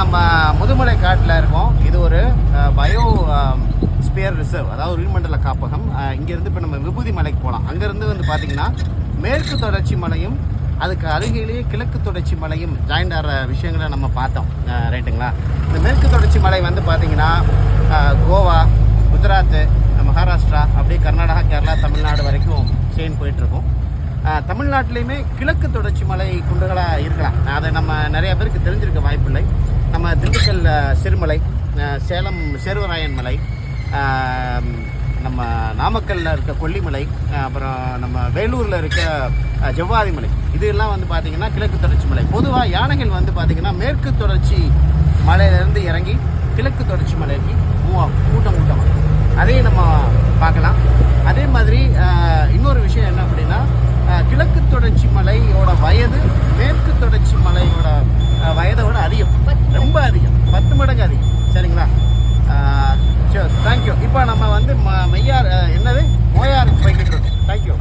நம்ம முதுமலை காட்டில் இருக்கோம். இது ஒரு பயோ ஸ்பியர் ரிசர்வ், அதாவது உயிர்மண்டல காப்பகம். இங்கேருந்து இப்போ நம்ம விபூதி மலைக்கு போகலாம். அங்கேருந்து வந்து பார்த்திங்கன்னா மேற்கு தொடர்ச்சி மலையும் அதுக்கு அருகிலேயே கிழக்கு தொடர்ச்சி மலையும் ஜாயிண்ட் ஆகிற விஷயங்களை நம்ம பார்த்தோம். ரைட்டுங்களா? இந்த மேற்கு தொடர்ச்சி மலை வந்து பார்த்திங்கன்னா கோவா, குஜராத்து, மகாராஷ்டிரா, அப்படியே கர்நாடகா, கேரளா, தமிழ்நாடு வரைக்கும் செயின் போயிட்டுருக்கும். தமிழ்நாட்டிலையுமே கிழக்கு தொடர்ச்சி மலை குன்றுகளாக இருக்கலாம். அதை நம்ம நிறைய பேருக்கு தெரிஞ்சிருக்க வாய்ப்பில்லை. நம்ம திண்டுக்கல் சிறுமலை, சேலம் சேர்வராயன் மலை, நம்ம நாமக்கல்லில் இருக்க கொல்லிமலை, அப்புறம் நம்ம வேலூரில் இருக்க ஜவ்வாதி மலை, இதெல்லாம் வந்து பார்த்திங்கன்னா கிழக்கு தொடர்ச்சி மலை. பொதுவாக யானைகள் வந்து பார்த்திங்கன்னா மேற்கு தொடர்ச்சி மலையிலேருந்து இறங்கி கிழக்கு தொடர்ச்சி மலைக்கு மூவ் ஆகும், கூட்டம். அதையும் நம்ம பார்க்கலாம். அதே மாதிரி இன்னொரு விஷயம் என்ன அப்படின்னா, கிழக்கு தொடர்ச்சி மலையோட வயது மேற்கு தொடர்ச்சி மலையோட வயதோட அதிகம், ரொம்ப அதிகம், 10 மடங்கு அதிகம். சரிங்களா? தேங்க்யூ. இப்போ நம்ம வந்து மெய்யார் என்னது மோயாருக்கு போய்கிட்டு இருக்கோம். தேங்க்யூ.